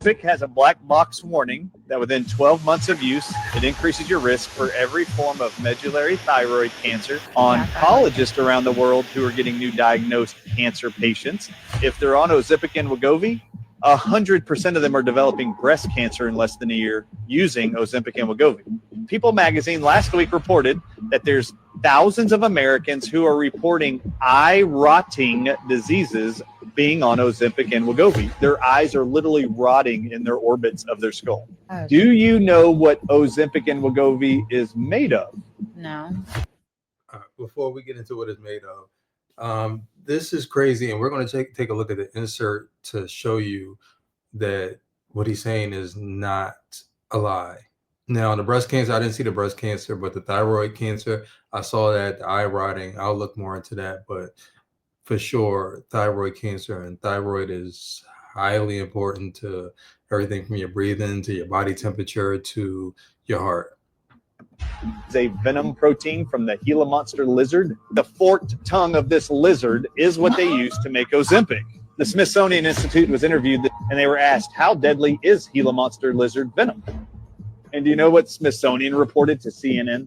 Ozempic has a black box warning that within 12 months of use, it increases your risk for every form of medullary thyroid cancer. Oncologists around the world who are getting new diagnosed cancer patients, if they're on Ozempic and Wegovy, 100% of them are developing breast cancer in less than a year using Ozempic and Wegovy. People magazine last week reported that there's thousands of Americans who are reporting eye-rotting diseases being on Ozempic and Wegovy. Their eyes are literally rotting in their orbits of their skull. Do you know what Ozempic and Wegovy is made of? No. Before we get into what it's made of, this is crazy, and we're going to take a look at the insert to show you that what he's saying is not a lie. Now, the breast cancer, I didn't see the breast cancer, but the thyroid cancer, I saw that, the eye rotting. I'll look more into that, but for sure, thyroid cancer, and thyroid is highly important to everything from your breathing to your body temperature to your heart. It's a venom protein from the Gila monster lizard. The forked tongue of this lizard is what they use to make Ozempic. The Smithsonian Institute was interviewed and they were asked, how deadly is Gila monster lizard venom? And do you know what Smithsonian reported to CNN?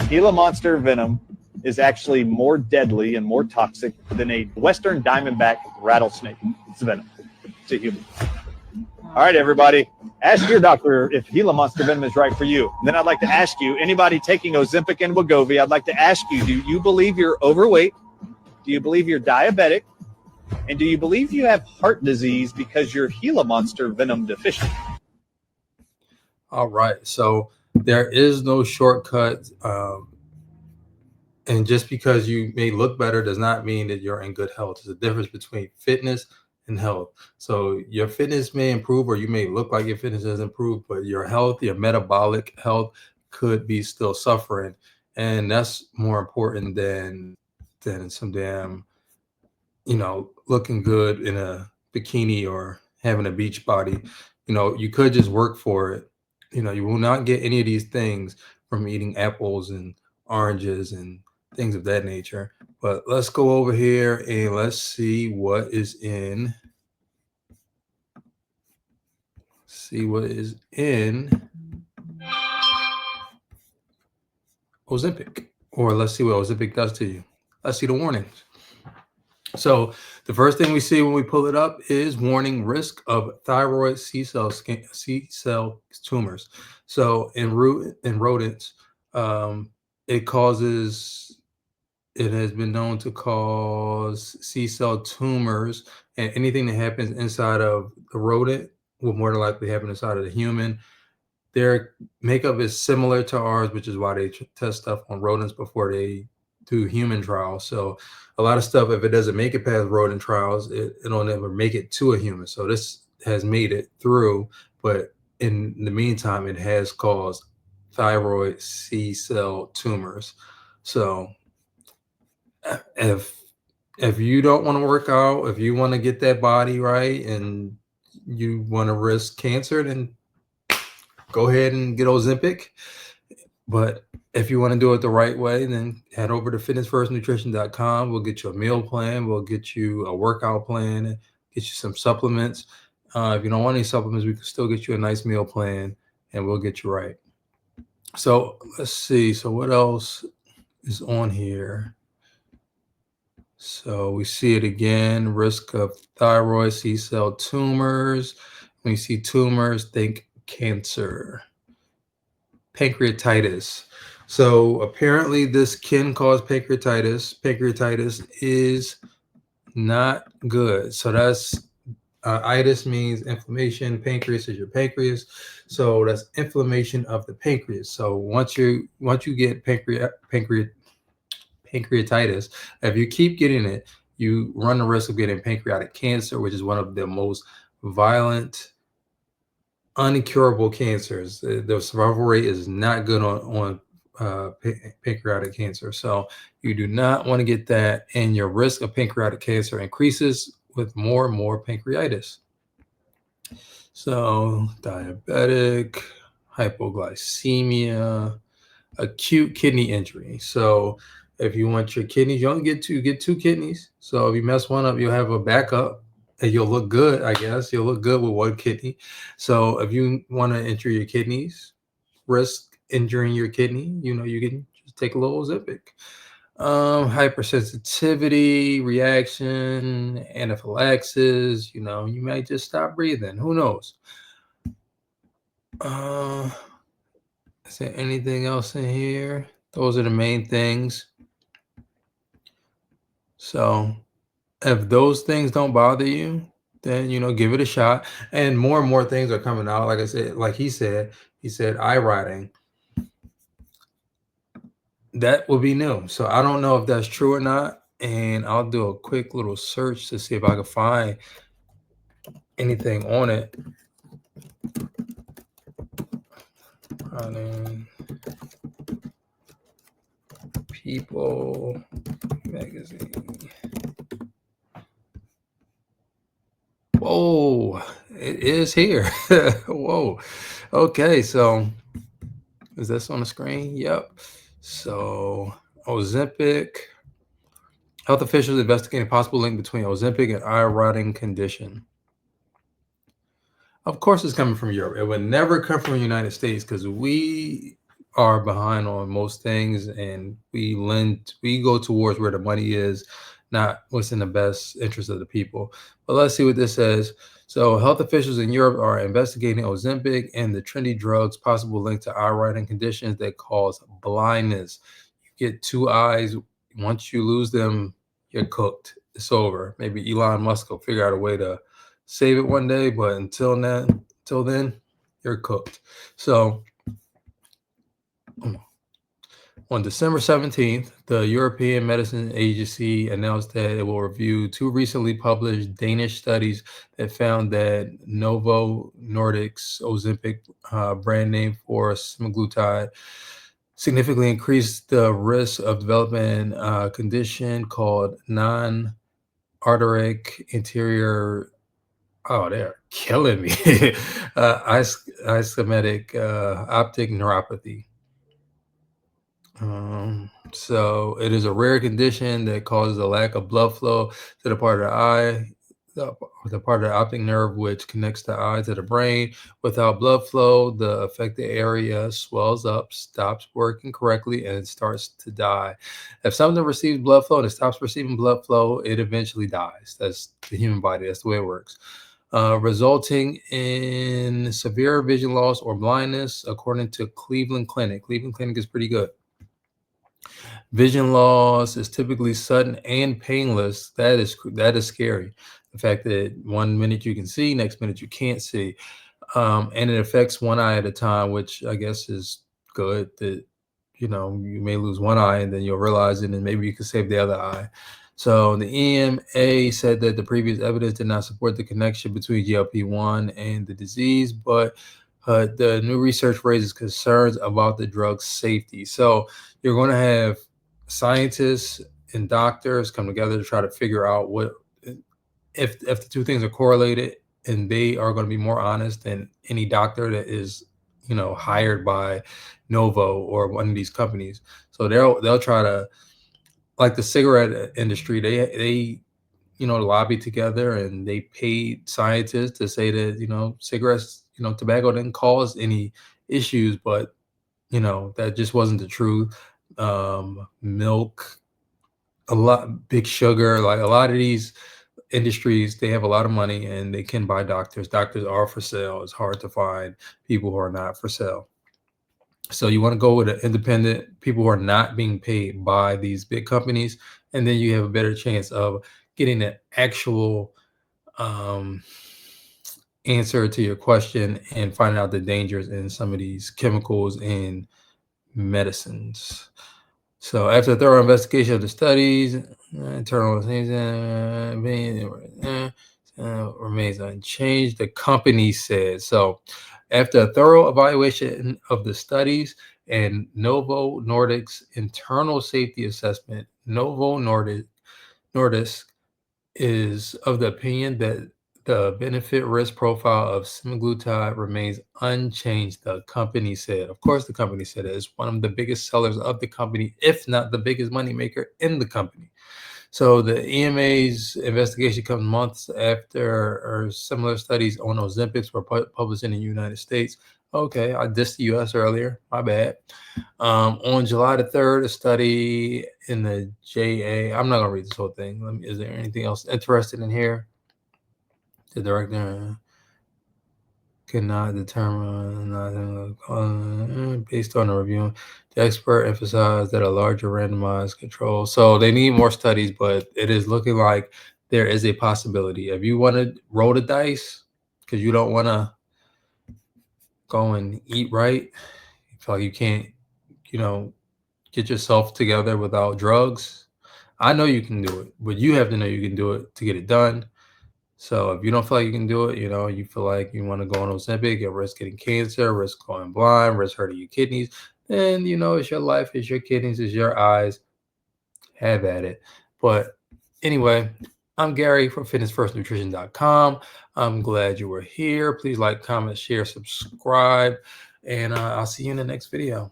Gila monster venom is actually more deadly and more toxic than a western diamondback rattlesnake. It's venom to humans. All right, everybody, ask your doctor if Gila monster venom is right for you. And then I'd like to ask you, anybody taking Ozempic and Wegovy, I'd like to ask you, do you believe you're overweight? Do you believe you're diabetic? And do you believe you have heart disease because you're Gila monster venom deficient? All right, so there is no shortcut. And just because you may look better does not mean that you're in good health. There's a difference between fitness and health. So your fitness may improve, or you may look like your fitness has improved, but your health, your metabolic health could be still suffering. And that's more important than some damn, looking good in a bikini or having a beach body. You could just work for it. You will not get any of these things from eating apples and oranges and things of that nature. But let's go over here and let's see what is in. Ozempic, or let's see what Ozempic does to you. Let's see the warnings. So the first thing we see when we pull it up is warning: risk of thyroid C cell tumors. So in rodents, it has been known to cause C cell tumors, and anything that happens inside of the rodent will more than likely happen inside of the human. Their makeup is similar to ours, which is why they test stuff on rodents before they do human trials. So a lot of stuff, if it doesn't make it past rodent trials, it'll never make it to a human. So this has made it through, but in the meantime, it has caused thyroid C cell tumors. So if you don't want to work out, if you want to get that body right and you want to risk cancer, then go ahead and get Ozempic. But if you want to do it the right way, then head over to fitnessfirstnutrition.com. We'll get you a meal plan. We'll get you a workout plan, get you some supplements. If you don't want any supplements, we can still get you a nice meal plan and we'll get you right. So let's see. So what else is on here? So we see it again, risk of thyroid C cell tumors. When you see tumors, think cancer. Pancreatitis. So apparently this can cause pancreatitis. Pancreatitis is not good. So that's itis means inflammation. Pancreas is your pancreas. So that's inflammation of the pancreas. So once you get pancreatitis, if you keep getting it, you run the risk of getting pancreatic cancer, which is one of the most violent, uncurable cancers. The survival rate is not good on pancreatic cancer. So you do not want to get that, and your risk of pancreatic cancer increases with more and more pancreatitis. So diabetic, hypoglycemia, acute kidney injury. So if you want your kidneys, you only get two kidneys. So if you mess one up, you'll have a backup. and you'll look good, I guess. You'll look good with one kidney. So if you want to injure your kidneys, risk injuring your kidney, you can just take a little Ozempic. Hypersensitivity, reaction, anaphylaxis, you might just stop breathing. Who knows? Is there anything else in here? Those are the main things. So if those things don't bother you, then give it a shot. And more things are coming out. Like I said, like he said eye riding. That will be new. So I don't know if that's true or not. And I'll do a quick little search to see if I can find anything on it. People magazine. Whoa, it is here. Whoa. Okay, so is this on the screen? Yep. So Ozempic. Health officials investigating possible link between Ozempic and eye rotting condition. Of course, it's coming from Europe. It would never come from the United States because we are behind on most things, and we go towards where the money is, not what's in the best interest of the people. But let's see what this says. So, health officials in Europe are investigating Ozempic and the trendy drug's possible link to eye rotting conditions that cause blindness. You get two eyes. Once you lose them, you're cooked. It's over. Maybe Elon Musk will figure out a way to save it one day, but until then, you're cooked. So on December 17th, the European Medicine Agency announced that it will review two recently published Danish studies that found that Novo Nordisk's Ozempic, brand name for semaglutide, significantly increased the risk of developing a condition called non-arteritic anterior. Oh, they're killing me. Ischemic optic neuropathy. So it is a rare condition that causes a lack of blood flow to the part of the eye, the part of the optic nerve which connects the eye to the brain. Without blood flow, the affected area swells up, stops working correctly, and it starts to die. If something receives blood flow and it stops receiving blood flow, it eventually dies. That's the human body. That's the way it works. Resulting in severe vision loss or blindness, according to Cleveland Clinic. Cleveland Clinic is pretty good. Vision loss is typically sudden and painless. That is scary. The fact that 1 minute you can see, next minute you can't see, and it affects one eye at a time, which I guess is good. That you may lose one eye and then you'll realize it, and maybe you can save the other eye. So the EMA said that the previous evidence did not support the connection between GLP-1 and the disease, but the new research raises concerns about the drug's safety. So you're going to have scientists and doctors come together to try to figure out what if the two things are correlated, and they are going to be more honest than any doctor that is hired by Novo or one of these companies. So they'll try to, like the cigarette industry, they lobby together and they paid scientists to say that cigarettes, tobacco didn't cause any issues, but that just wasn't the truth. Milk, big sugar, like a lot of these industries, they have a lot of money and they can buy doctors. Doctors are for sale. It's hard to find people who are not for sale. So you want to go with an independent, people who are not being paid by these big companies, and then you have a better chance of getting an actual answer to your question and finding out the dangers in some of these chemicals and medicines. So after a thorough investigation of the studies, internal remains unchanged, the company said. So after a thorough evaluation of the studies and Novo Nordisk's internal safety assessment, Novo Nordisk is of the opinion that the benefit risk profile of semaglutide remains unchanged, the company said. Of course, the company said it is one of the biggest sellers of the company, if not the biggest moneymaker in the company. So the EMA's investigation comes months after or similar studies on Ozempics were published in the United States. Okay, I dissed the US earlier. My bad. On July the 3rd, a study in the JA. I'm not going to read this whole thing. Is there anything else interested in here? The director cannot determine based on the review. The expert emphasized that a larger randomized control. So they need more studies, but it is looking like there is a possibility. If you want to roll the dice because you don't want to go and eat right, you feel like you can't, get yourself together without drugs. I know you can do it, but you have to know you can do it to get it done. So if you don't feel like you can do it, you feel like you want to go on Ozempic, you risk getting cancer, risk going blind, risk hurting your kidneys, then, it's your life, it's your kidneys, it's your eyes. Have at it. But anyway, I'm Gary from fitnessfirstnutrition.com. I'm glad you were here. Please like, comment, share, subscribe, and I'll see you in the next video.